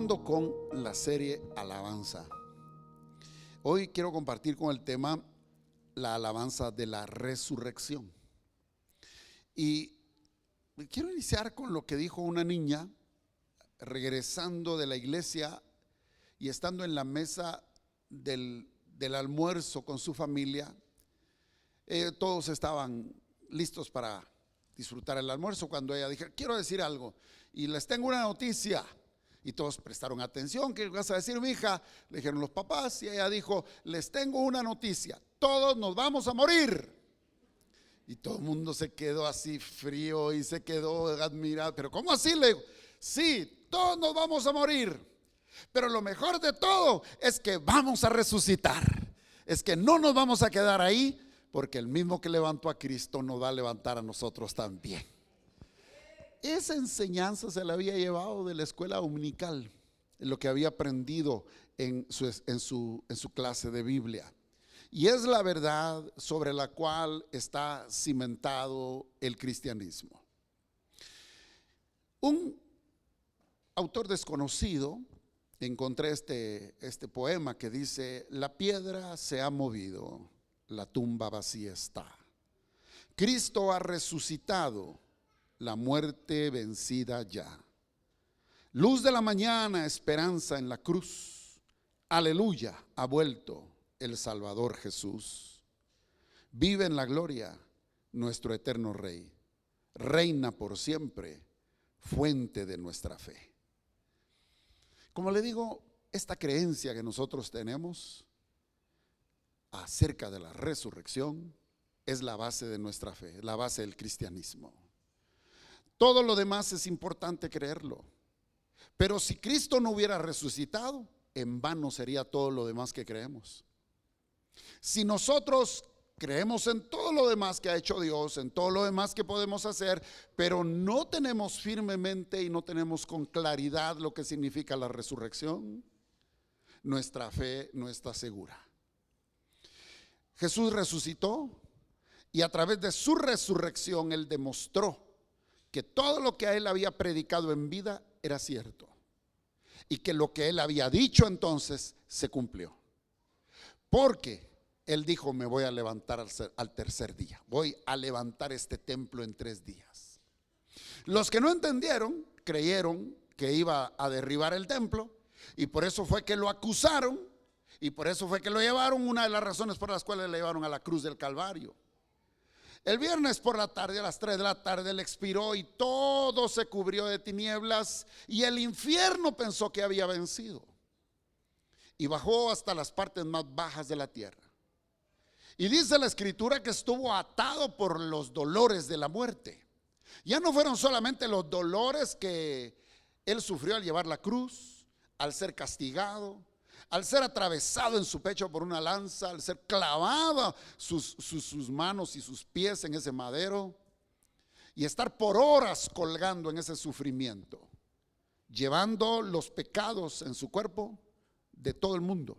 Continuando con la serie Alabanza. Hoy quiero compartir con el tema la alabanza de la resurrección. Y quiero iniciar con lo que dijo una niña regresando de la iglesia y estando en la mesa del almuerzo con su familia. Todos estaban listos para disfrutar el almuerzo cuando ella dijo: quiero decir algo y les tengo una noticia. Y todos prestaron atención. ¿Qué vas a decir, mi hija? Le dijeron los papás y ella dijo: les tengo una noticia, todos nos vamos a morir. Y todo el mundo se quedó así frío y se quedó admirado. ¿Pero cómo así? Le digo: sí, todos nos vamos a morir, pero lo mejor de todo es que vamos a resucitar. Es que no nos vamos a quedar ahí, porque el mismo que levantó a Cristo nos va a levantar a nosotros también. Esa enseñanza se la había llevado de la escuela dominical, en lo que había aprendido en su clase de Biblia. Y es la verdad sobre la cual está cimentado el cristianismo. Un autor desconocido, encontré este poema que dice: la piedra se ha movido, la tumba vacía está. Cristo ha resucitado, la muerte vencida ya. Luz de la mañana, esperanza en la cruz. Aleluya, ha vuelto el Salvador Jesús. Vive en la gloria nuestro eterno Rey. Reina por siempre, fuente de nuestra fe. Como le digo, esta creencia que nosotros tenemos acerca de la resurrección es la base de nuestra fe, la base del cristianismo. Todo lo demás es importante creerlo, pero si Cristo no hubiera resucitado, en vano sería todo lo demás que creemos. Si nosotros creemos en todo lo demás que ha hecho Dios, en todo lo demás que podemos hacer, pero no tenemos firmemente y no tenemos con claridad lo que significa la resurrección, nuestra fe no está segura. Jesús resucitó y a través de su resurrección Él demostró que todo lo que a Él había predicado en vida era cierto y que lo que Él había dicho entonces se cumplió. Porque Él dijo: me voy a levantar al tercer día, voy a levantar este templo en 3 días. Los que no entendieron creyeron que iba a derribar el templo, y por eso fue que lo acusaron, y por eso fue que lo llevaron. Una de las razones por las cuales le llevaron a la cruz del Calvario. El viernes por la tarde, a las 3 de la tarde, Él expiró y todo se cubrió de tinieblas, y el infierno pensó que había vencido y bajó hasta las partes más bajas de la tierra. Y dice la escritura que estuvo atado por los dolores de la muerte. Ya no fueron solamente los dolores que Él sufrió al llevar la cruz, al ser castigado, al ser atravesado en su pecho por una lanza, al ser clavado sus manos y sus pies en ese madero, y estar por horas colgando en ese sufrimiento, llevando los pecados en su cuerpo de todo el mundo,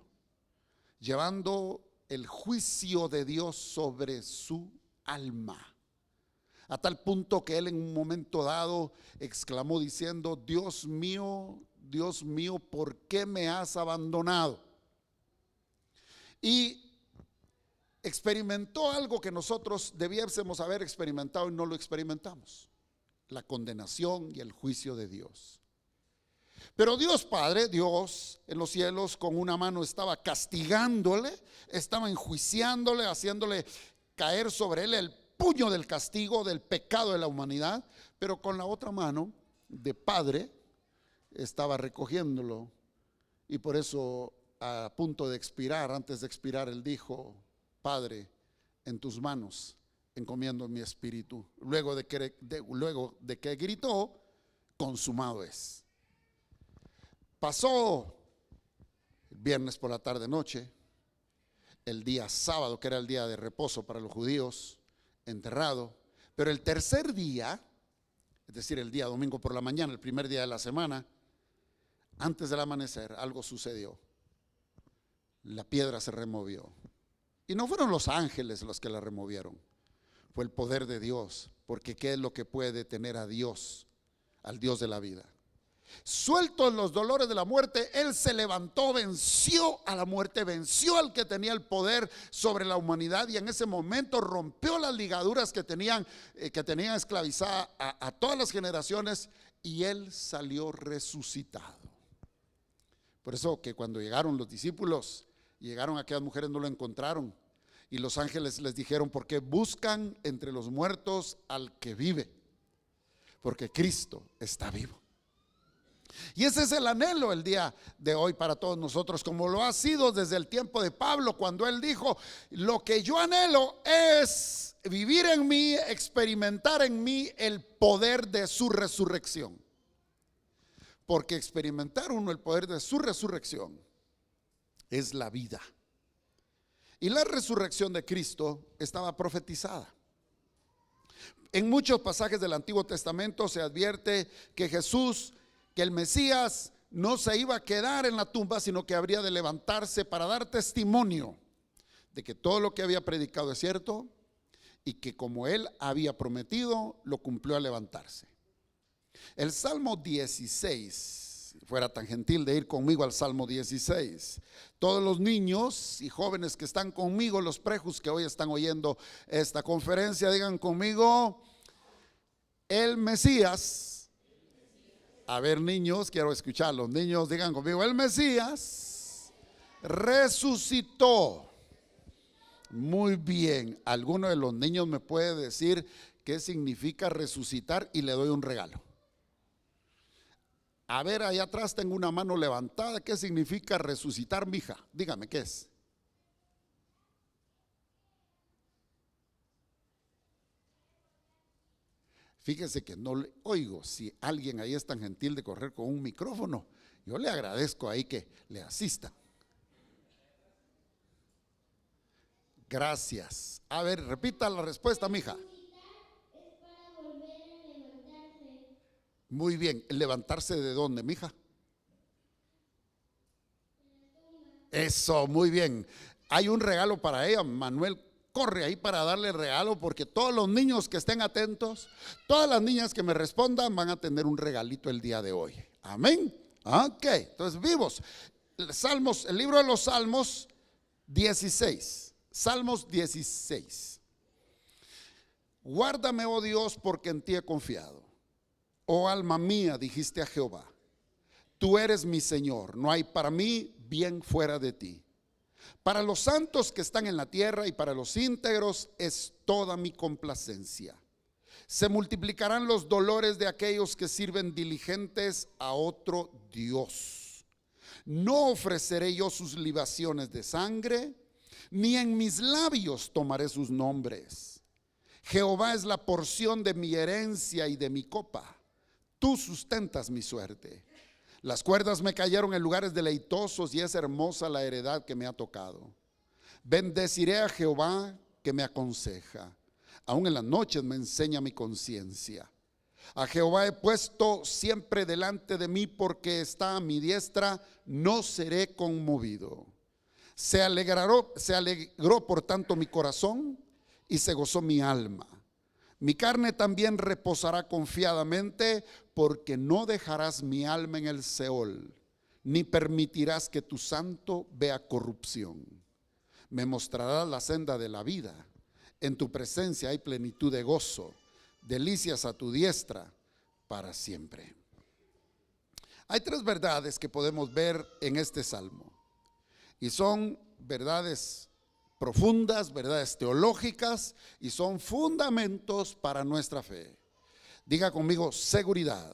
llevando el juicio de Dios sobre su alma, a tal punto que Él en un momento dado exclamó diciendo: Dios mío, ¿por qué me has abandonado? Y experimentó algo que nosotros debiésemos haber experimentado y no lo experimentamos: la condenación y el juicio de Dios. Pero Dios Padre, Dios en los cielos, con una mano estaba castigándole, estaba enjuiciándole, haciéndole caer sobre él el puño del castigo del pecado de la humanidad, pero con la otra mano de Padre estaba recogiéndolo. Y por eso, a punto de expirar, antes de expirar, Él dijo: Padre, en tus manos encomiendo mi espíritu. Luego de que gritó: consumado es. Pasó el viernes por la tarde noche, el día sábado, que era el día de reposo para los judíos, enterrado. Pero el tercer día, es decir, el día domingo por la mañana, el primer día de la semana, antes del amanecer, algo sucedió. La piedra se removió. Y no fueron los ángeles los que la removieron, fue el poder de Dios. Porque ¿qué es lo que puede detener a Dios, al Dios de la vida? Sueltos los dolores de la muerte, Él se levantó, venció a la muerte, venció al que tenía el poder sobre la humanidad, y en ese momento rompió las ligaduras que tenían esclavizada a todas las generaciones, y Él salió resucitado. Por eso que cuando llegaron los discípulos, llegaron aquellas mujeres, no lo encontraron, y los ángeles les dijeron: ¿por qué buscan entre los muertos al que vive? Porque Cristo está vivo. Y ese es el anhelo el día de hoy para todos nosotros, como lo ha sido desde el tiempo de Pablo, cuando él dijo: lo que yo anhelo es vivir en mí, experimentar en mí el poder de su resurrección. Porque experimentar uno el poder de su resurrección es la vida. Y la resurrección de Cristo estaba profetizada. En muchos pasajes del Antiguo Testamento se advierte que Jesús, que el Mesías, no se iba a quedar en la tumba, sino que habría de levantarse para dar testimonio de que todo lo que había predicado es cierto, y que como él había prometido, lo cumplió al levantarse. El Salmo 16, si fuera tan gentil de ir conmigo al Salmo 16. Todos los niños y jóvenes que están conmigo, los prejus que hoy están oyendo esta conferencia, digan conmigo: el Mesías. A ver, niños, quiero escucharlos. Niños, digan conmigo: el Mesías resucitó. Muy bien. ¿Alguno de los niños me puede decir qué significa resucitar? Y le doy un regalo. A ver, allá atrás tengo una mano levantada. ¿Qué significa resucitar, mija? Dígame, ¿qué es? Fíjese que no le oigo. Si alguien ahí es tan gentil de correr con un micrófono, yo le agradezco ahí que le asistan. Gracias. A ver, repita la respuesta, mija. Es para volver a levantarse. Muy bien. ¿Levantarse de dónde, mija? Eso, muy bien. Hay un regalo para ella. Manuel corre ahí para darle regalo, porque todos los niños que estén atentos, todas las niñas que me respondan, van a tener un regalito el día de hoy. Amén. Ok, entonces vivos. Salmos, el libro de los Salmos 16. Salmos 16. Guárdame, oh Dios, porque en ti he confiado. Oh alma mía, dijiste a Jehová: tú eres mi Señor, no hay para mí bien fuera de ti. Para los santos que están en la tierra y para los íntegros es toda mi complacencia. Se multiplicarán los dolores de aquellos que sirven diligentes a otro Dios. No ofreceré yo sus libaciones de sangre, ni en mis labios tomaré sus nombres. Jehová es la porción de mi herencia y de mi copa. Tú sustentas mi suerte. Las cuerdas me cayeron en lugares deleitosos, y es hermosa la heredad que me ha tocado. Bendeciré a Jehová que me aconseja. Aún en las noches me enseña mi conciencia. A Jehová he puesto siempre delante de mí, porque está a mi diestra, no seré conmovido. Se alegró por tanto mi corazón, y se gozó mi alma. Mi carne también reposará confiadamente, porque no dejarás mi alma en el Seol, ni permitirás que tu santo vea corrupción. Me mostrarás la senda de la vida. En tu presencia hay plenitud de gozo, delicias a tu diestra para siempre. Hay tres verdades que podemos ver en este salmo, y son verdades profundas, verdades teológicas, y son fundamentos para nuestra fe. Diga conmigo: seguridad,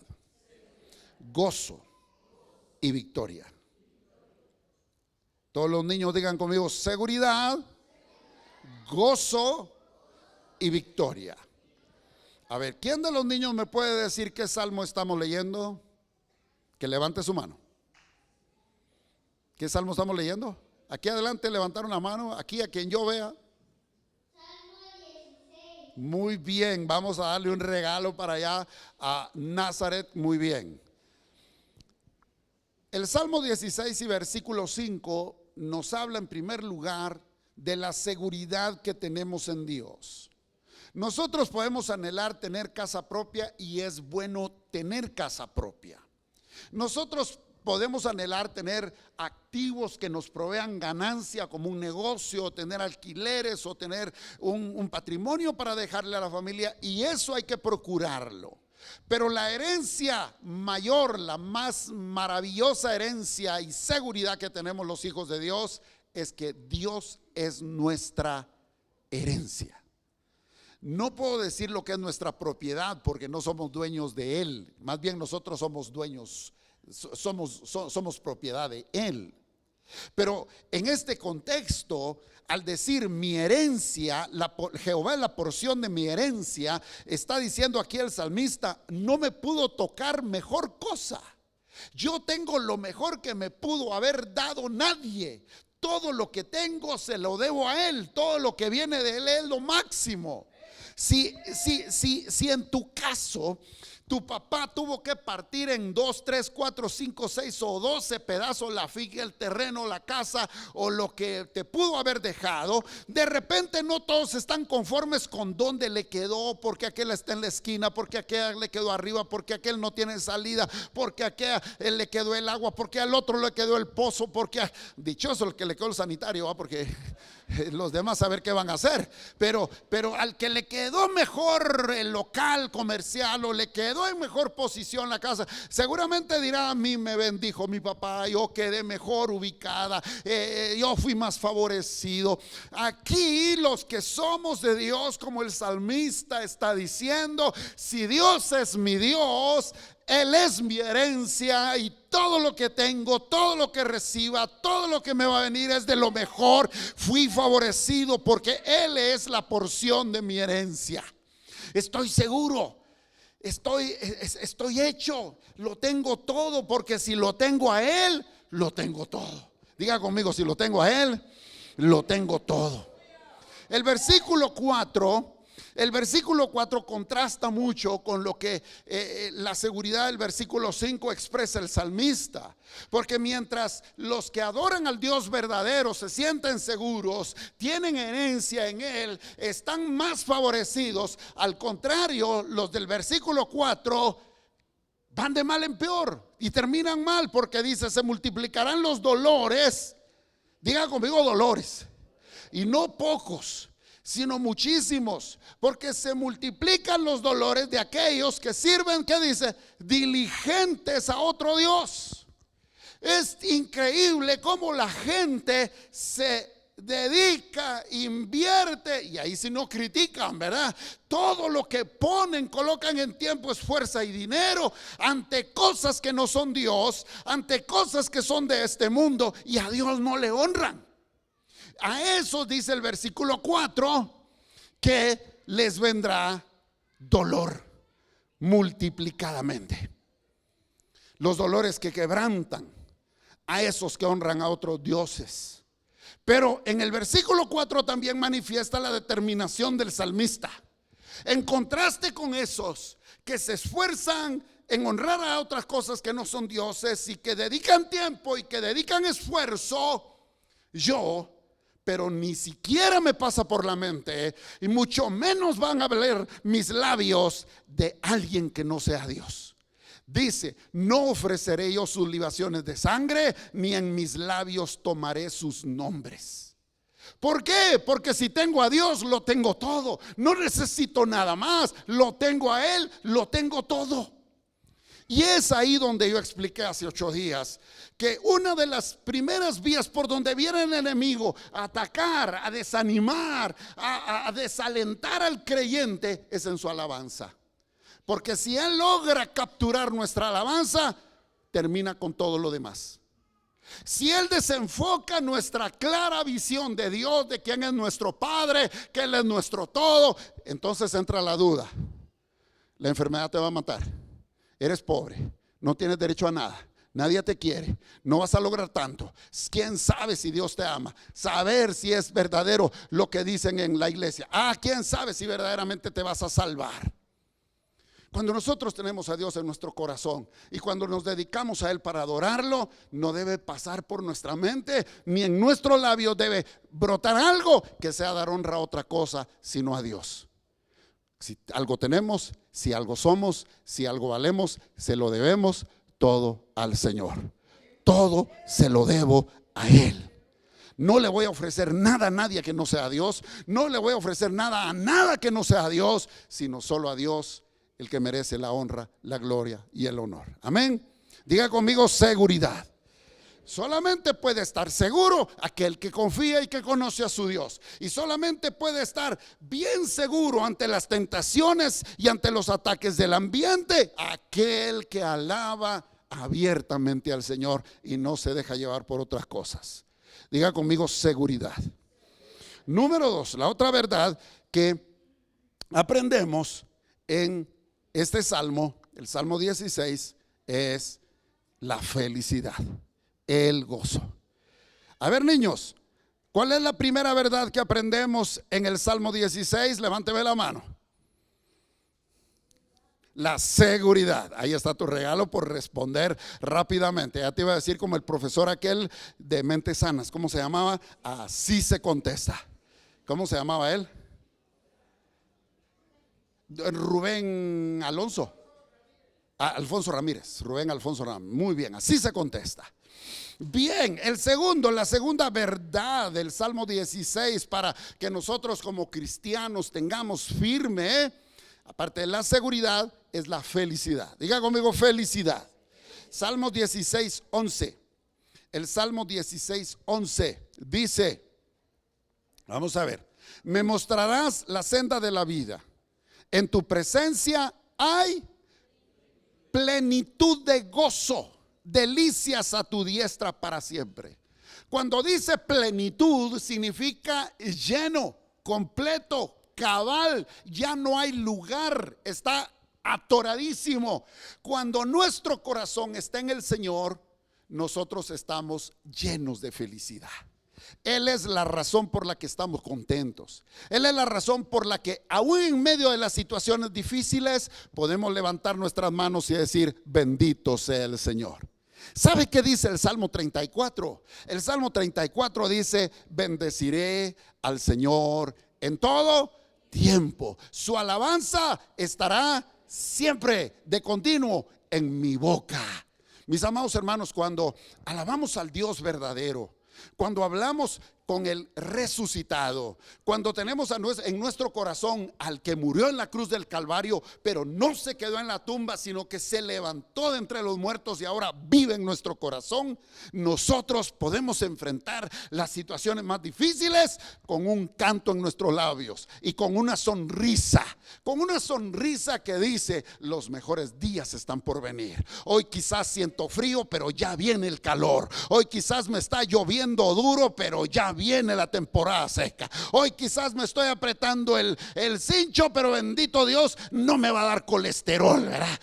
gozo y victoria. Todos los niños digan conmigo: seguridad, gozo y victoria. A ver, ¿quién de los niños me puede decir qué salmo estamos leyendo? Que levante su mano. ¿Qué salmo estamos leyendo? Aquí adelante levantaron la mano, aquí a quien yo vea. Salmo 16. Muy bien, vamos a darle un regalo para allá a Nazaret. Muy bien. El Salmo 16 y versículo 5 nos habla en primer lugar de la seguridad que tenemos en Dios. Nosotros podemos anhelar tener casa propia, y es bueno tener casa propia. Nosotros podemos anhelar tener activos que nos provean ganancia como un negocio, tener alquileres o tener un patrimonio para dejarle a la familia, y eso hay que procurarlo. Pero la herencia mayor, la más maravillosa herencia y seguridad que tenemos los hijos de Dios, es que Dios es nuestra herencia. No puedo decir lo que es nuestra propiedad porque no somos dueños de Él. Más bien nosotros somos dueños, somos propiedad de Él. Pero en este contexto, al decir mi herencia, Jehová es la porción de mi herencia, está diciendo aquí el salmista: no me pudo tocar mejor cosa. Yo tengo lo mejor que me pudo haber dado nadie. Todo lo que tengo se lo debo a Él. Todo lo que viene de Él es lo máximo. Si en tu caso tu papá tuvo que partir en 2, 3, 4, 5, 6 o 12 pedazos la finca, el terreno, la casa o lo que te pudo haber dejado, de repente no todos están conformes con dónde le quedó, porque aquel está en la esquina, porque aquel le quedó arriba, porque aquel no tiene salida, porque aquel le quedó el agua, porque al otro le quedó el pozo, porque dichoso el que le quedó el sanitario, porque los demás a ver qué van a hacer. Pero al que le quedó mejor el local comercial o le quedó en mejor posición la casa, seguramente dirá: a mí me bendijo mi papá, yo quedé mejor ubicada, yo fui más favorecido. Aquí los que somos de Dios, como el salmista está diciendo: si Dios es mi Dios, Él es mi herencia, y todo lo que tengo, todo lo que reciba, todo lo que me va a venir es de lo mejor. Fui favorecido porque Él es la porción de mi herencia. Estoy seguro, estoy hecho, lo tengo todo, porque si lo tengo a Él, lo tengo todo. Diga conmigo: si lo tengo a Él, lo tengo todo. El versículo 4 contrasta mucho con lo que la seguridad del versículo 5 expresa el salmista. Porque mientras los que adoran al Dios verdadero se sienten seguros, tienen herencia en Él, están más favorecidos, al contrario, los del versículo 4 van de mal en peor y terminan mal, porque dice: se multiplicarán los dolores. Diga conmigo: dolores. Y no pocos, sino muchísimos, porque se multiplican los dolores de aquellos que sirven, ¿qué dice? Diligentes a otro Dios. Es increíble cómo la gente se dedica, invierte, y ahí si no critican, ¿verdad? Todo lo que ponen, colocan en tiempo, esfuerzo y dinero ante cosas que no son Dios, ante cosas que son de este mundo, y a Dios no le honran. A eso dice el versículo 4 que les vendrá dolor multiplicadamente. Los dolores que quebrantan a esos que honran a otros dioses. Pero en el versículo 4 también manifiesta la determinación del salmista. En contraste con esos que se esfuerzan en honrar a otras cosas que no son dioses y que dedican tiempo y que dedican esfuerzo, pero ni siquiera me pasa por la mente, y mucho menos van a hablar mis labios de alguien que no sea Dios. Dice: no ofreceré yo sus libaciones de sangre, ni en mis labios tomaré sus nombres. ¿Por qué? Porque si tengo a Dios, lo tengo todo. No necesito nada más. Lo tengo a Él, lo tengo todo. Y es ahí donde yo expliqué hace 8 días que una de las primeras vías por donde viene el enemigo a atacar, a desanimar, a desalentar al creyente, es en su alabanza. Porque si él logra capturar nuestra alabanza, termina con todo lo demás. Si él desenfoca nuestra clara visión de Dios, de quién es nuestro Padre, que Él es nuestro todo, entonces entra la duda. La enfermedad te va a matar. Eres pobre, no tienes derecho a nada, nadie te quiere, no vas a lograr tanto. ¿Quién sabe si Dios te ama? Saber si es verdadero lo que dicen en la iglesia. ¿Quién sabe si verdaderamente te vas a salvar? Cuando nosotros tenemos a Dios en nuestro corazón y cuando nos dedicamos a Él para adorarlo, no debe pasar por nuestra mente ni en nuestros labios debe brotar algo que sea dar honra a otra cosa sino a Dios. Si algo tenemos, si algo somos, si algo valemos, se lo debemos todo al Señor. Todo se lo debo a Él. No le voy a ofrecer nada a nadie que no sea Dios. No le voy a ofrecer nada a nada que no sea Dios, sino solo a Dios, el que merece la honra, la gloria y el honor. Amén. Diga conmigo: seguridad. Solamente puede estar seguro aquel que confía y que conoce a su Dios. Y solamente puede estar bien seguro ante las tentaciones y ante los ataques del ambiente aquel que alaba abiertamente al Señor y no se deja llevar por otras cosas. Diga conmigo: seguridad. Número 2, la otra verdad que aprendemos en este salmo, el Salmo 16, es la felicidad, el gozo. A ver, niños, ¿cuál es la primera verdad que aprendemos en el Salmo 16? Levánteme la mano. La seguridad. Ahí está tu regalo por responder rápidamente. Ya te iba a decir como el profesor aquel de Mentes Sanas. ¿Cómo se llamaba? Así se contesta. ¿Cómo se llamaba él? Rubén Alonso. Alfonso Ramírez. Rubén Alfonso Ramírez. Muy bien, así se contesta. Bien, la segunda verdad del Salmo 16 para que nosotros como cristianos tengamos firme, aparte de la seguridad, es la felicidad. Diga conmigo: felicidad. Salmo 16, 11. El Salmo 16, 11 dice, vamos a ver: me mostrarás la senda de la vida. En tu presencia hay plenitud de gozo, delicias a tu diestra para siempre. Cuando dice plenitud, significa lleno, completo, cabal. Ya no hay lugar, está atoradísimo. Cuando nuestro corazón está en el Señor, nosotros estamos llenos de felicidad. Él es la razón por la que estamos contentos. Él es la razón por la que aún en medio de las situaciones difíciles podemos levantar nuestras manos y decir: bendito sea el Señor. ¿Sabe qué dice el Salmo 34? El Salmo 34 dice: bendeciré al Señor en todo tiempo. Su alabanza estará siempre de continuo en mi boca. Mis amados hermanos, cuando alabamos al Dios verdadero, cuando hablamos con el resucitado, cuando tenemos en nuestro corazón al que murió en la cruz del Calvario, pero no se quedó en la tumba, sino que se levantó de entre los muertos y ahora vive en nuestro corazón, nosotros podemos enfrentar las situaciones más difíciles con un canto en nuestros labios y con una sonrisa que dice: los mejores días están por venir. Hoy quizás siento frío, pero ya viene el calor. Hoy quizás me está lloviendo duro, pero ya viene la temporada seca. Hoy quizás me estoy apretando el cincho, pero bendito Dios, no me va a dar colesterol, ¿verdad?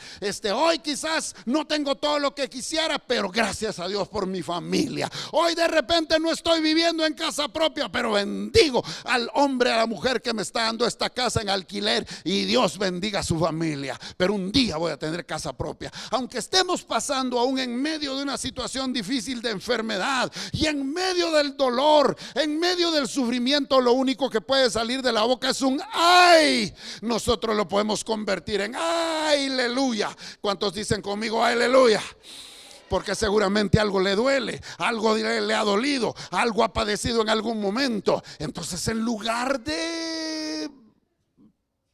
Hoy quizás no tengo todo lo que quisiera, pero gracias a Dios por mi familia. Hoy de repente no estoy viviendo en casa propia, pero bendigo al hombre, a la mujer que me está dando esta casa en alquiler, y Dios bendiga a su familia. Pero un día voy a tener casa propia. Aunque estemos pasando aún en medio de una situación difícil de enfermedad y en medio del dolor, en medio del sufrimiento, lo único que puede salir de la boca es un ay. Nosotros lo podemos convertir en ay, aleluya. ¿Cuántos dicen conmigo aleluya? Porque seguramente algo le duele, algo le ha dolido, algo ha padecido en algún momento. Entonces, en lugar de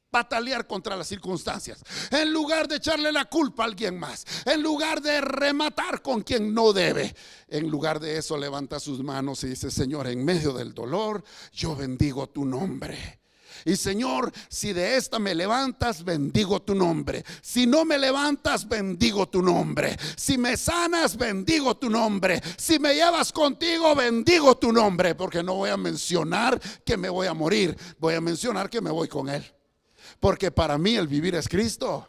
batalear contra las circunstancias, en lugar de echarle la culpa a alguien más, en lugar de rematar con quien no debe, en lugar de eso, levanta sus manos y dice: Señor, en medio del dolor, yo bendigo tu nombre. Y Señor, si de esta me levantas, bendigo tu nombre. Si no me levantas, bendigo tu nombre. Si me sanas, bendigo tu nombre. Si me llevas contigo, bendigo tu nombre. Porque no voy a mencionar que me voy a morir, voy a mencionar que me voy con Él. Porque para mí el vivir es Cristo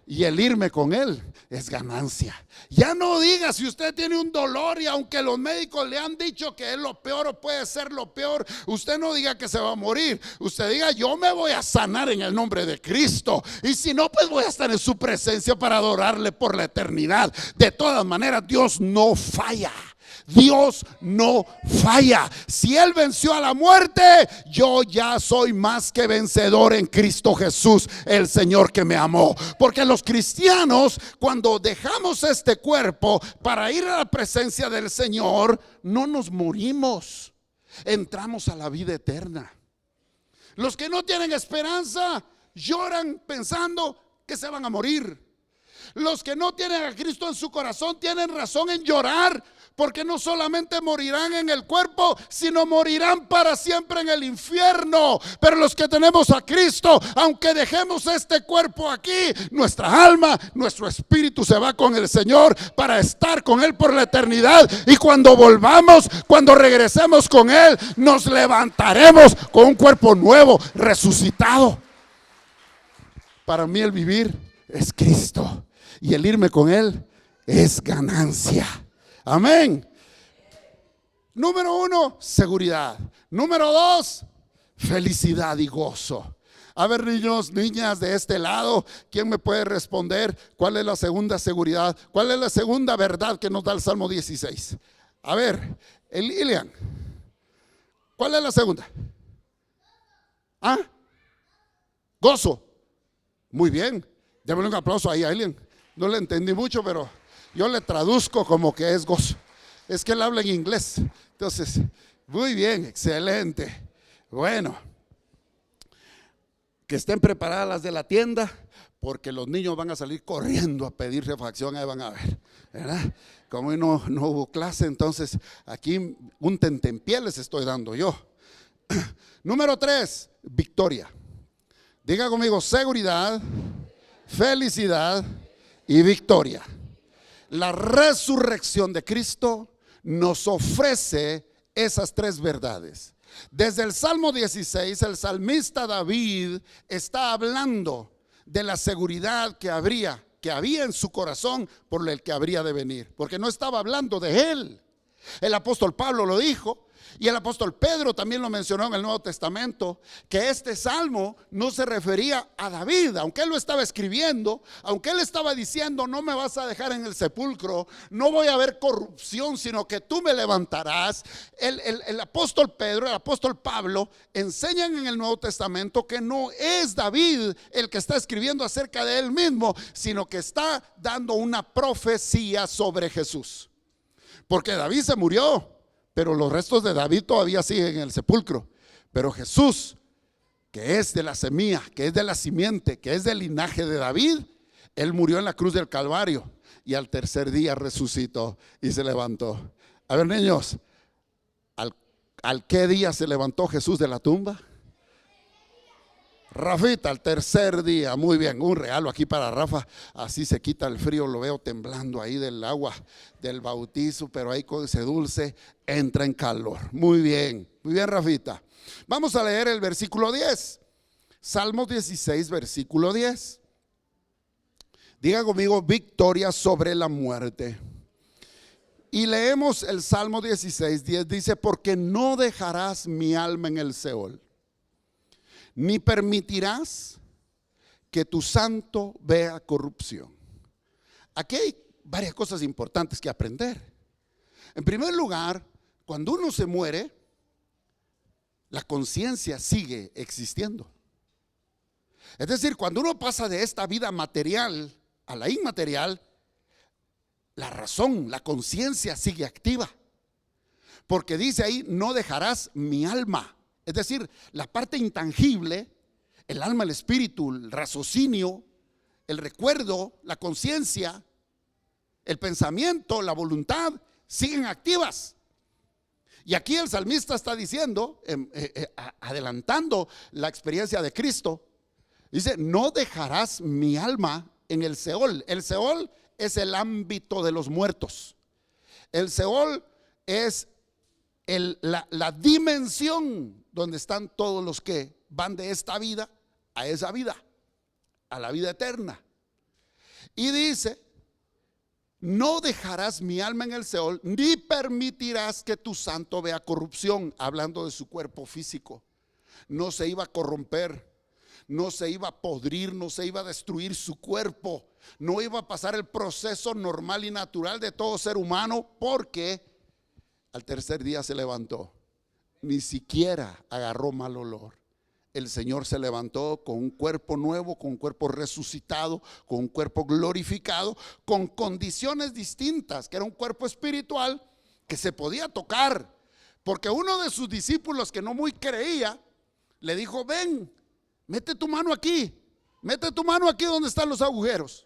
y el irme con Él es ganancia. Ya no diga si usted tiene un dolor y aunque los médicos le han dicho que es lo peor o puede ser lo peor, usted no diga que se va a morir. Usted diga: yo me voy a sanar en el nombre de Cristo, y si no, pues voy a estar en su presencia para adorarle por la eternidad. De todas maneras, Dios no falla. Dios no falla. Si Él venció a la muerte, yo ya soy más que vencedor en Cristo Jesús, el Señor que me amó. Porque los cristianos, cuando dejamos este cuerpo para ir a la presencia del Señor, no nos morimos, entramos a la vida eterna. Los que no tienen esperanza lloran pensando que se van a morir. Los que no tienen a Cristo en su corazón tienen razón en llorar, porque no solamente morirán en el cuerpo, sino morirán para siempre en el infierno. Pero los que tenemos a Cristo, aunque dejemos este cuerpo aquí, nuestra alma, nuestro espíritu se va con el Señor para estar con Él por la eternidad. Y cuando volvamos, cuando regresemos con Él, nos levantaremos con un cuerpo nuevo, resucitado. Para mí el vivir es Cristo y el irme con Él es ganancia. Amén. Número 1, seguridad. Número 2, felicidad y gozo. A ver, niños, niñas de este lado, ¿quién me puede responder cuál es la segunda seguridad? ¿Cuál es la segunda verdad que nos da el Salmo 16? A ver, Lilian, ¿cuál es la segunda? ¿Ah? Gozo. Muy bien, démosle un aplauso ahí a Elian. No le entendí mucho, pero yo le traduzco como que es gozo. Es que él habla en inglés. Entonces, muy bien, excelente. Bueno, que estén preparadas las de la tienda, porque los niños van a salir corriendo a pedir refacción. Ahí van a ver, ¿verdad? Como hoy no hubo clase, entonces aquí un tentempié les estoy dando yo. Número 3, victoria. Diga conmigo: seguridad, felicidad y victoria. La resurrección de Cristo nos ofrece esas tres verdades. Desde el Salmo 16, el salmista David está hablando de la seguridad que había en su corazón por el que habría de venir, porque no estaba hablando de él. El apóstol Pablo lo dijo, y el apóstol Pedro también lo mencionó en el Nuevo Testamento, que este salmo no se refería a David, aunque él lo estaba escribiendo, aunque él estaba diciendo: no me vas a dejar en el sepulcro, no voy a haber corrupción, sino que tú me levantarás. El apóstol Pedro, el apóstol Pablo enseñan en el Nuevo Testamento que no es David el que está escribiendo acerca de él mismo, sino que está dando una profecía sobre Jesús. Porque David se murió, pero los restos de David todavía siguen en el sepulcro. Pero Jesús, que es de la semilla, que es de la simiente, que es del linaje de David, Él murió en la cruz del Calvario y al tercer día resucitó y se levantó. A ver, niños, ¿al qué día se levantó Jesús de la tumba? Rafita, al tercer día. Muy bien, un regalo aquí para Rafa. Así se quita el frío, lo veo temblando ahí del agua del bautizo, pero ahí con ese dulce entra en calor. Muy bien, Rafita. Vamos a leer el versículo 10. Salmos 16, versículo 10. Diga conmigo: victoria sobre la muerte. Y leemos el Salmo 16, 10. Dice: porque no dejarás mi alma en el Seol, ni permitirás que tu santo vea corrupción. Aquí hay varias cosas importantes que aprender. En primer lugar, cuando uno se muere, la conciencia sigue existiendo. Es decir, cuando uno pasa de esta vida material a la inmaterial, la razón, la conciencia sigue activa. Porque dice ahí: no dejarás mi alma. Es decir, la parte intangible, el alma, el espíritu, el raciocinio, el recuerdo, la conciencia, el pensamiento, la voluntad, siguen activas. Y aquí el salmista está diciendo, adelantando la experiencia de Cristo, dice: no dejarás mi alma en el Seol. El Seol es el ámbito de los muertos. El Seol es la dimensión donde están todos los que van de esta vida a esa vida, a la vida eterna. Y dice: no dejarás mi alma en el Seol, ni permitirás que tu santo vea corrupción. Hablando de su cuerpo físico, no se iba a corromper, no se iba a podrir, no se iba a destruir su cuerpo, no iba a pasar el proceso normal y natural de todo ser humano, porque Al tercer día se levantó. Ni siquiera agarró mal olor. El Señor se levantó con un cuerpo nuevo, con un cuerpo resucitado, con un cuerpo glorificado, con condiciones distintas, que era un cuerpo espiritual que se podía tocar. Porque uno de sus discípulos, que no muy creía, le dijo: ven, mete tu mano aquí donde están los agujeros.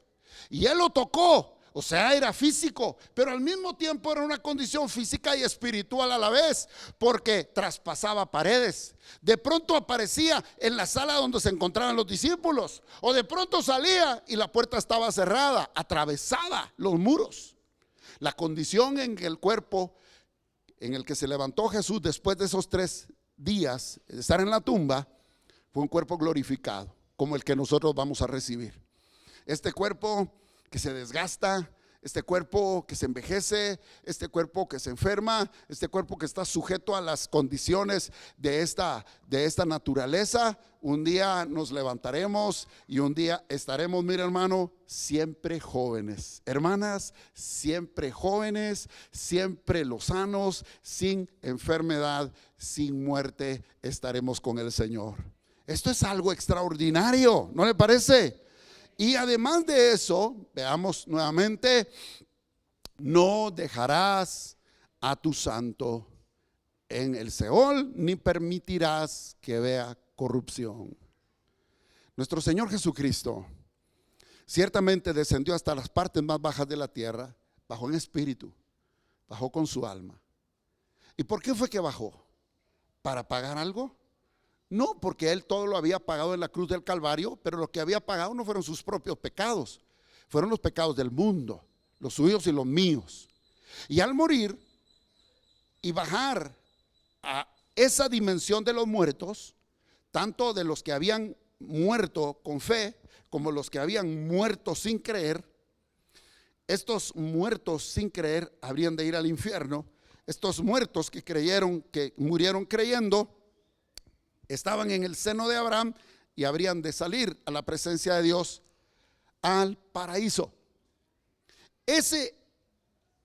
Y él lo tocó. O sea, era físico, pero al mismo tiempo era una condición física y espiritual a la vez, porque traspasaba paredes. De pronto aparecía en la sala donde se encontraban los discípulos, o de pronto salía y la puerta estaba cerrada, atravesada los muros. La condición en el cuerpo en el que se levantó Jesús después de esos 3 días de estar en la tumba fue un cuerpo glorificado, como el que nosotros vamos a recibir. Este cuerpo que se desgasta, este cuerpo que se envejece, este cuerpo que se enferma, este cuerpo que está sujeto a las condiciones de esta naturaleza, un día nos levantaremos y un día estaremos, mira hermano, siempre jóvenes. Hermanas, siempre jóvenes, siempre lozanos, sin enfermedad, sin muerte, estaremos con el Señor. Esto es algo extraordinario, ¿no le parece? Y además de eso, veamos nuevamente: no dejarás a tu santo en el Seol, ni permitirás que vea corrupción. Nuestro Señor Jesucristo ciertamente descendió hasta las partes más bajas de la tierra, bajó en espíritu, bajó con su alma. ¿Y por qué fue que bajó? ¿Para pagar algo? No, porque Él todo lo había pagado en la cruz del Calvario, pero lo que había pagado no fueron sus propios pecados, fueron los pecados del mundo, los suyos y los míos. Y al morir y bajar a esa dimensión de los muertos, tanto de los que habían muerto con fe como los que habían muerto sin creer, estos muertos sin creer habrían de ir al infierno. Estos muertos que creyeron, que murieron creyendo, estaban en el seno de Abraham y habrían de salir a la presencia de Dios al paraíso. Ese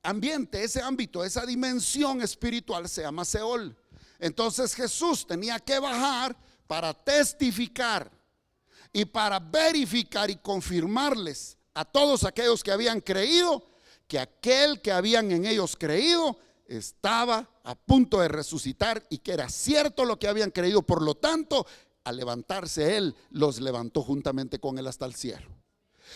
ambiente, ese ámbito, esa dimensión espiritual se llama Seol. Entonces Jesús tenía que bajar para testificar y para verificar y confirmarles a todos aquellos que habían creído que aquel que habían en ellos creído estaba a punto de resucitar y que era cierto lo que habían creído. Por lo tanto, al levantarse Él, los levantó juntamente con Él hasta el cielo.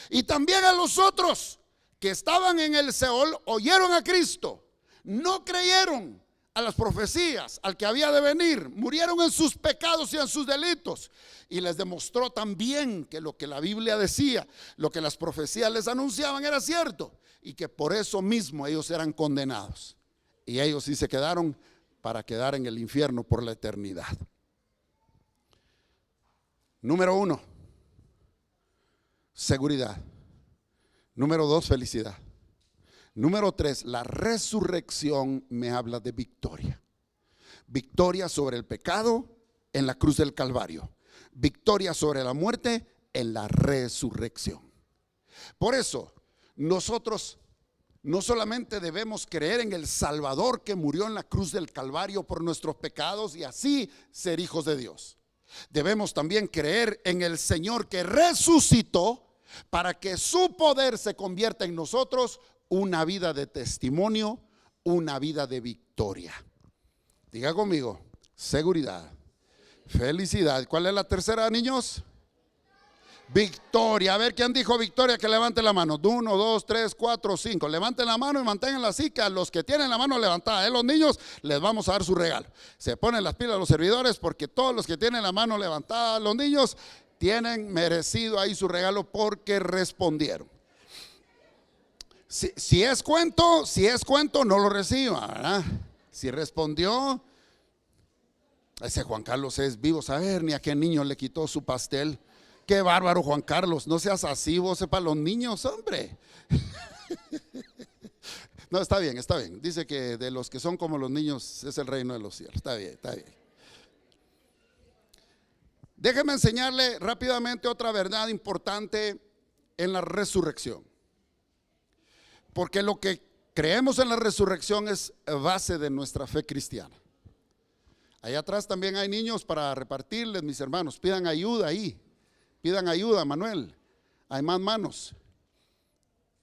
Y también a los otros que estaban en el Seol oyeron a Cristo, no creyeron a las profecías, al que había de venir, murieron en sus pecados y en sus delitos, y les demostró también que lo que la Biblia decía, lo que las profecías les anunciaban era cierto, y que por eso mismo ellos eran condenados. Y ellos sí se quedaron para quedar en el infierno por la eternidad. Número 1, seguridad. Número 2, felicidad. Número 3, la resurrección me habla de victoria. Victoria sobre el pecado en la cruz del Calvario. Victoria sobre la muerte en la resurrección. Por eso, nosotros no solamente debemos creer en el Salvador que murió en la cruz del Calvario por nuestros pecados y así ser hijos de Dios. Debemos también creer en el Señor que resucitó para que su poder se convierta en nosotros una vida de testimonio, una vida de victoria. Diga conmigo: seguridad, felicidad. ¿Cuál es la tercera, niños? Victoria. A ver, ¿quién dijo victoria? Que levante la mano. 1, 2, 3, 4, 5. Levanten la mano y manténganla así, que a los que tienen la mano levantada, los niños, les vamos a dar su regalo. Se ponen las pilas los servidores, porque todos los que tienen la mano levantada, los niños, tienen merecido ahí su regalo porque respondieron. Si es cuento, no lo reciba, ¿verdad? Si respondió, ese Juan Carlos es vivo. Saber ni a qué niño le quitó su pastel. Qué bárbaro, Juan Carlos, no seas así, vos es para los niños, hombre. No, está bien. Dice que de los que son como los niños es el reino de los cielos. Está bien. Déjeme enseñarle rápidamente otra verdad importante en la resurrección. Porque lo que creemos en la resurrección, es base de nuestra fe cristiana. Allá atrás también hay niños para repartirles, mis hermanos. Pidan ayuda ahí. Pidan ayuda, Manuel. Hay más manos.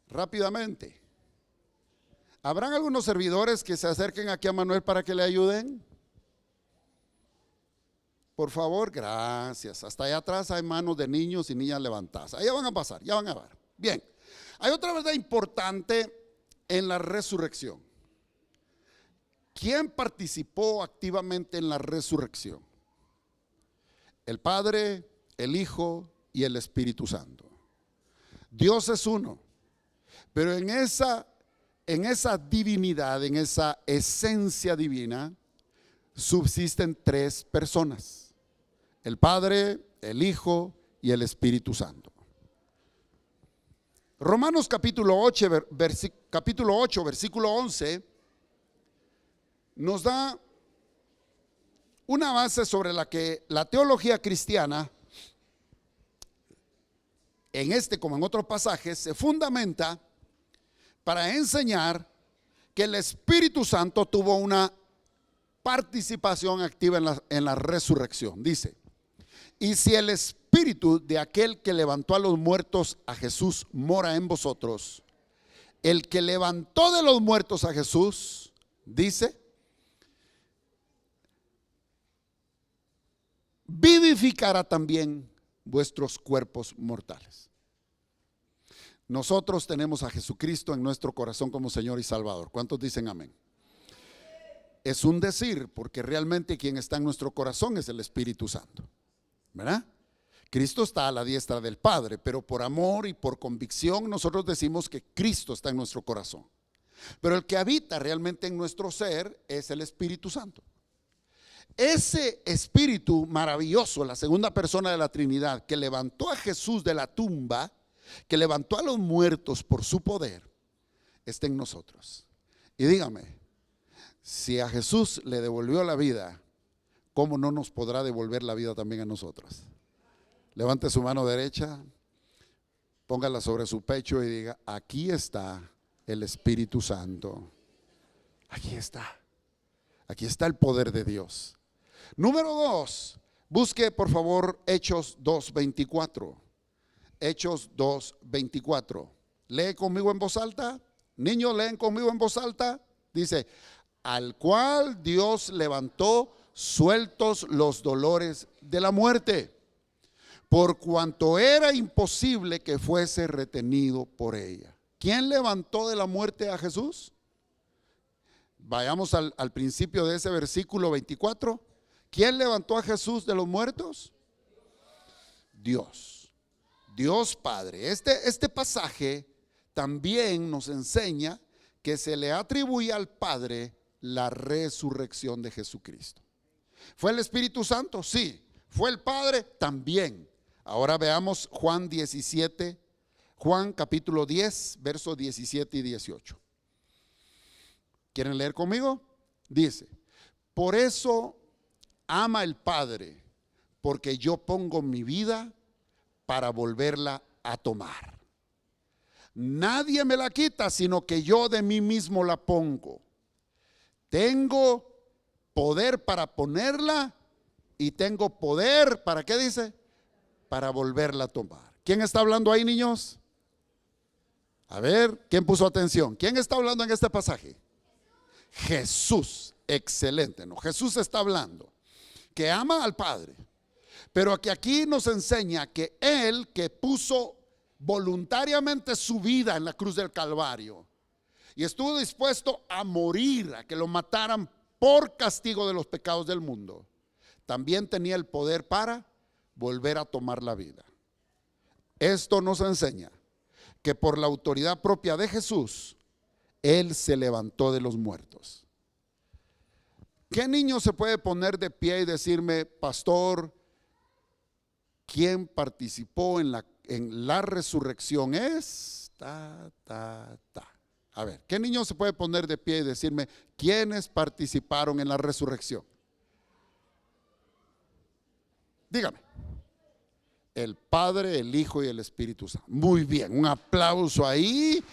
Rápidamente. ¿Habrán algunos servidores que se acerquen aquí a Manuel para que le ayuden? Por favor, gracias. Hasta allá atrás hay manos de niños y niñas levantadas. Allá van a pasar, ya van a ver. Bien, hay otra verdad importante en la resurrección. ¿Quién participó activamente en la resurrección? El Padre, el Hijo y el Espíritu Santo. Dios es uno, pero en esa divinidad, en esa esencia divina, subsisten tres personas: el Padre, el Hijo y el Espíritu Santo. Romanos capítulo 8, versículo 11 nos da una base sobre la que la teología cristiana, en este como en otros pasajes, se fundamenta para enseñar que el Espíritu Santo tuvo una participación activa en la resurrección. Dice: y si el Espíritu de aquel que levantó a los muertos a Jesús mora en vosotros, el que levantó de los muertos a Jesús, dice, vivificará también vuestros cuerpos mortales. Nosotros tenemos a Jesucristo en nuestro corazón como Señor y Salvador. ¿Cuántos dicen amén? Es un decir, porque realmente quien está en nuestro corazón es el Espíritu Santo, ¿verdad? Cristo está a la diestra del Padre, pero por amor y por convicción nosotros decimos que Cristo está en nuestro corazón. Pero el que habita realmente en nuestro ser es el Espíritu Santo. Ese Espíritu maravilloso, la segunda persona de la Trinidad, que levantó a Jesús de la tumba, que levantó a los muertos por su poder, está en nosotros. Y dígame, si a Jesús le devolvió la vida, ¿cómo no nos podrá devolver la vida también a nosotros? Levante su mano derecha, póngala sobre su pecho y diga: aquí está el Espíritu Santo. Aquí está. Aquí está el poder de Dios. Número 2, busque por favor Hechos 2:24. Hechos 2:24. Lee conmigo en voz alta. Niños, leen conmigo en voz alta. Dice: al cual Dios levantó sueltos los dolores de la muerte, por cuanto era imposible que fuese retenido por ella. ¿Quién levantó de la muerte a Jesús? Vayamos al principio de ese versículo 24. ¿Quién levantó a Jesús de los muertos? Dios. Dios Padre. Este pasaje también nos enseña que se le atribuye al Padre la resurrección de Jesucristo. ¿Fue el Espíritu Santo? Sí. ¿Fue el Padre? También. Ahora veamos Juan 17, Juan capítulo 10, versos 17 y 18. ¿Quieren leer conmigo? Dice: por eso ama el Padre, porque yo pongo mi vida para volverla a tomar. Nadie me la quita, sino que yo de mí mismo la pongo. Tengo poder para ponerla y tengo poder, ¿para qué dice? Para volverla a tomar. ¿Quién está hablando ahí, niños? A ver, ¿quién puso atención? ¿Quién está hablando en este pasaje? Jesús. Excelente, ¿no? Jesús está hablando que ama al Padre, pero que aquí nos enseña que Él, que puso voluntariamente su vida en la cruz del Calvario y estuvo dispuesto a morir, a que lo mataran por castigo de los pecados del mundo, también tenía el poder para volver a tomar la vida. Esto nos enseña que por la autoridad propia de Jesús, Él se levantó de los muertos. ¿Qué niño se puede poner de pie y decirme: pastor, ¿quién participó en la resurrección? Es A ver, ¿qué niño se puede poner de pie y decirme quiénes participaron en la resurrección? Dígame. El Padre, el Hijo y el Espíritu Santo. Muy bien, un aplauso ahí.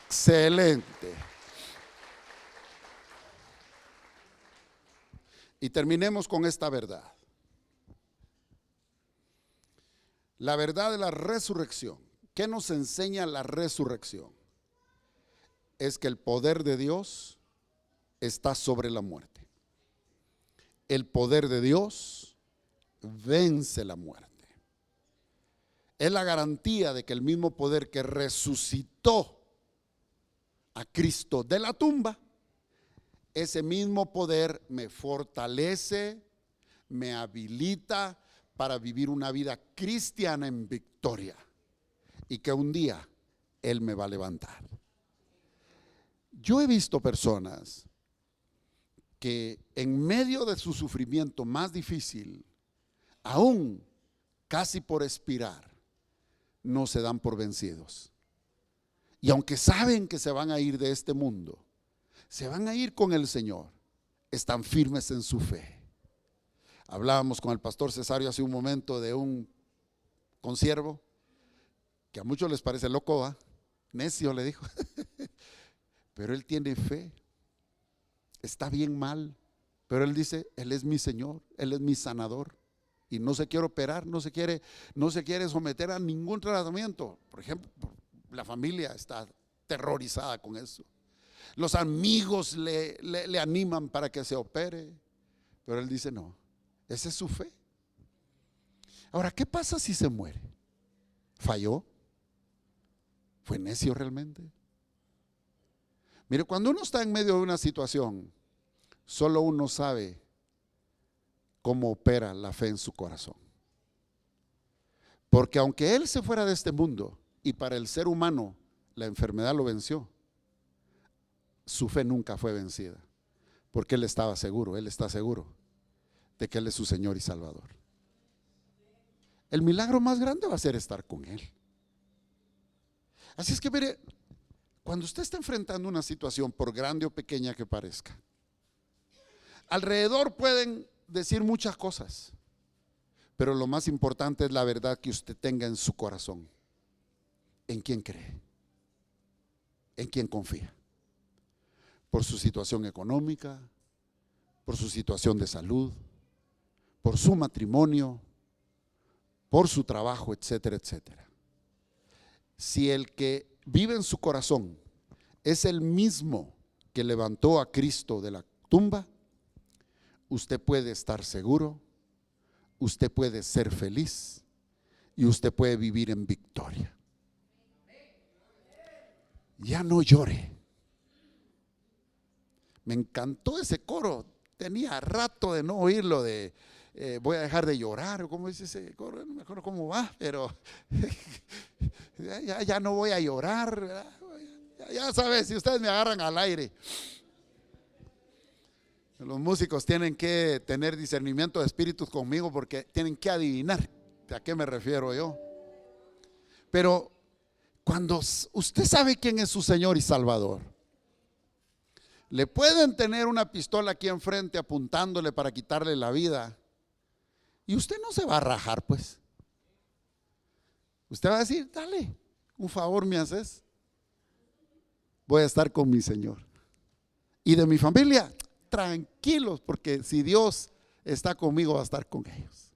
Excelente. Y terminemos con esta verdad. La verdad de la resurrección. ¿Qué nos enseña la resurrección? Es que el poder de Dios está sobre la muerte. El poder de Dios vence la muerte. Es la garantía de que el mismo poder que resucitó a Cristo de la tumba, ese mismo poder me fortalece, me habilita para vivir una vida cristiana en victoria, y que un día Él me va a levantar. Yo he visto personas que en medio de su sufrimiento más difícil, aún casi por expirar, no se dan por vencidos. Y aunque saben que se van a ir de este mundo, se van a ir con el Señor, están firmes en su fe. Hablábamos con el pastor Cesario hace un momento de un consiervo que a muchos les parece loco, ¿va? Necio, le dijo. Pero él tiene fe. Está bien mal, pero él dice: Él es mi Señor, Él es mi sanador, y no se quiere operar, no se quiere someter a ningún tratamiento. Por ejemplo, la familia está terrorizada con eso. Los amigos le animan para que se opere, pero él dice: no, esa es su fe. Ahora, ¿qué pasa si se muere? ¿Falló? ¿Fue necio realmente? Mire, cuando uno está en medio de una situación, solo uno sabe cómo opera la fe en su corazón. Porque aunque Él se fuera de este mundo y para el ser humano la enfermedad lo venció, su fe nunca fue vencida, porque Él estaba seguro, Él está seguro de que Él es su Señor y Salvador. El milagro más grande va a ser estar con Él. Así es que mire, cuando usted está enfrentando una situación, por grande o pequeña que parezca, alrededor pueden decir muchas cosas, pero lo más importante es la verdad que usted tenga en su corazón. ¿En quién cree? ¿En quién confía? Por su situación económica, por su situación de salud, por su matrimonio, por su trabajo, etcétera, etcétera. Si el que vive en su corazón es el mismo que levantó a Cristo de la tumba, usted puede estar seguro, usted puede ser feliz y usted puede vivir en victoria. Ya no llore. Me encantó ese coro, tenía rato de no oírlo, de voy a dejar de llorar, ¿cómo dice ese coro? No me acuerdo cómo va, pero ya no voy a llorar, ¿verdad? Ya sabes, si ustedes me agarran al aire. Los músicos tienen que tener discernimiento de espíritus conmigo, porque tienen que adivinar a qué me refiero yo. Pero cuando usted sabe quién es su Señor y Salvador, le pueden tener una pistola aquí enfrente apuntándole para quitarle la vida, y usted no se va a rajar, pues. Usted va a decir: dale, un favor me haces, voy a estar con mi Señor. Y de mi familia, tranquilos, porque si Dios está conmigo, va a estar con ellos.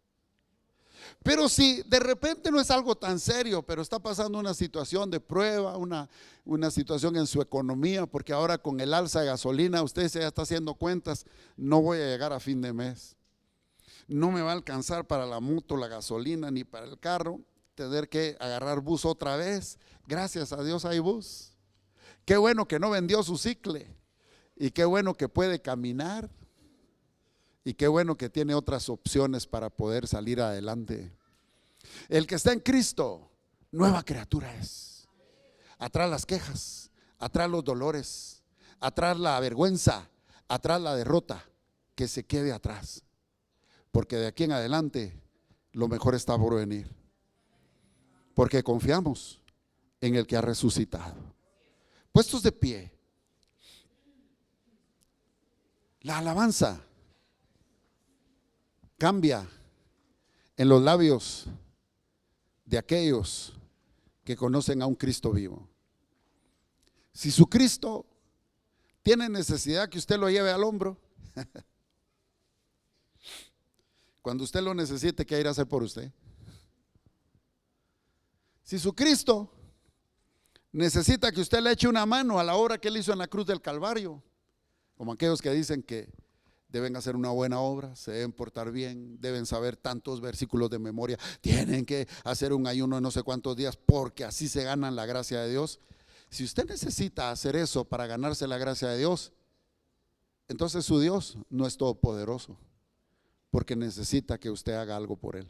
Pero si de repente no es algo tan serio, pero está pasando una situación de prueba, una situación en su economía, porque ahora con el alza de gasolina usted se está haciendo cuentas: no voy a llegar a fin de mes, no me va a alcanzar para la moto, la gasolina, ni para el carro, tener que agarrar bus otra vez. Gracias a Dios hay bus. Qué bueno que no vendió su cicle, y qué bueno que puede caminar, y qué bueno que tiene otras opciones para poder salir adelante. El que está en Cristo, nueva criatura es. Atrás las quejas, atrás los dolores, atrás la vergüenza, atrás la derrota, que se quede atrás, porque de aquí en adelante lo mejor está por venir, porque confiamos en el que ha resucitado. Puestos de pie, la alabanza cambia en los labios de aquellos que conocen a un Cristo vivo. Si su Cristo tiene necesidad que usted lo lleve al hombro, Cuando usted lo necesite, ¿qué irá a hacer por usted? Si su Cristo necesita que usted le eche una mano a la obra que él hizo en la cruz del Calvario, como aquellos que dicen que deben hacer una buena obra, se deben portar bien, deben saber tantos versículos de memoria, tienen que hacer un ayuno de no sé cuántos días porque así se ganan la gracia de Dios. Si usted necesita hacer eso para ganarse la gracia de Dios, entonces su Dios no es todopoderoso, porque necesita que usted haga algo por él.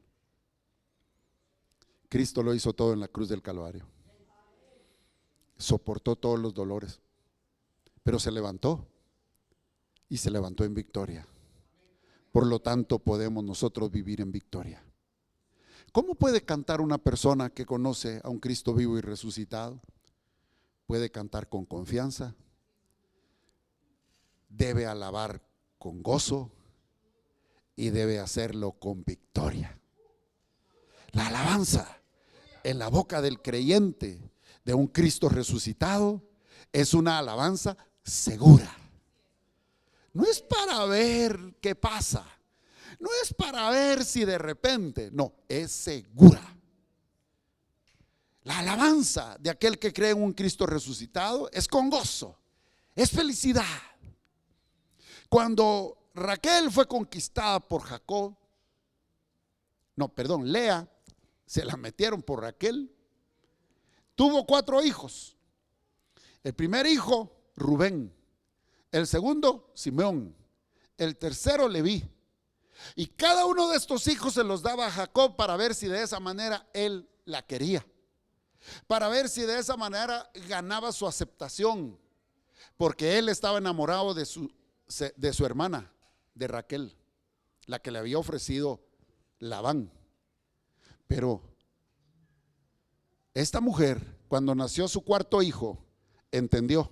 Cristo lo hizo todo en la cruz del Calvario, soportó todos los dolores, pero se levantó y se levantó en victoria. Por lo tanto, podemos nosotros vivir en victoria. ¿Cómo puede cantar una persona que conoce a un Cristo vivo y resucitado? Puede cantar con confianza, debe alabar con gozo y debe hacerlo con victoria. La alabanza en la boca del creyente de un Cristo resucitado es una alabanza segura. No es para ver qué pasa, no es para ver si de repente, no, es segura. La alabanza de aquel que cree en un Cristo resucitado es con gozo, es felicidad. Cuando Raquel fue conquistada por Jacob, Lea, se la metieron por Raquel, tuvo 4 hijos. El primer hijo, Rubén. El segundo, Simeón. El tercero, Leví. Y cada uno de estos hijos se los daba a Jacob para ver si de esa manera él la quería, para ver si de esa manera ganaba su aceptación, porque él estaba enamorado de su hermana, de Raquel, la que le había ofrecido Labán. Pero esta mujer, cuando nació su 4.º hijo, entendió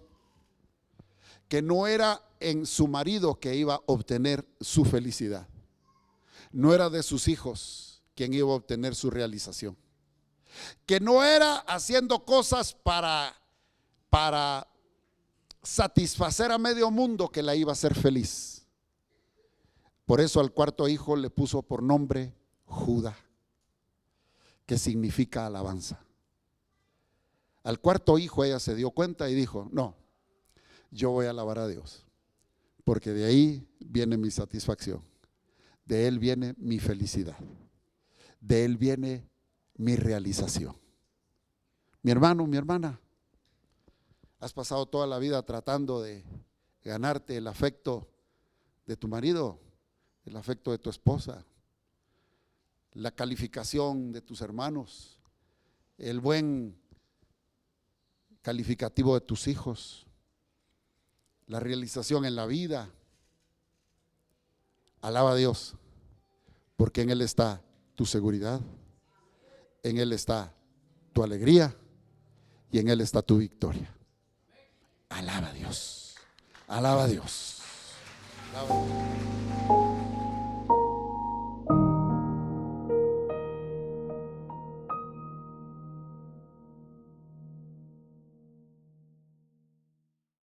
que no era en su marido que iba a obtener su felicidad, no era de sus hijos quien iba a obtener su realización, que no era haciendo cosas para satisfacer a medio mundo que la iba a hacer feliz. Por eso al 4.º hijo le puso por nombre Judá, que significa alabanza. Al 4.º hijo ella se dio cuenta y dijo: no, yo voy a alabar a Dios, porque de ahí viene mi satisfacción, de Él viene mi felicidad, de Él viene mi realización. Mi hermano, mi hermana, has pasado toda la vida tratando de ganarte el afecto de tu marido, el afecto de tu esposa, la calificación de tus hermanos, el buen calificativo de tus hijos, la realización en la vida. Alaba a Dios, porque en Él está tu seguridad, en Él está tu alegría y en Él está tu victoria. Alaba a Dios, alaba a Dios, alaba a Dios.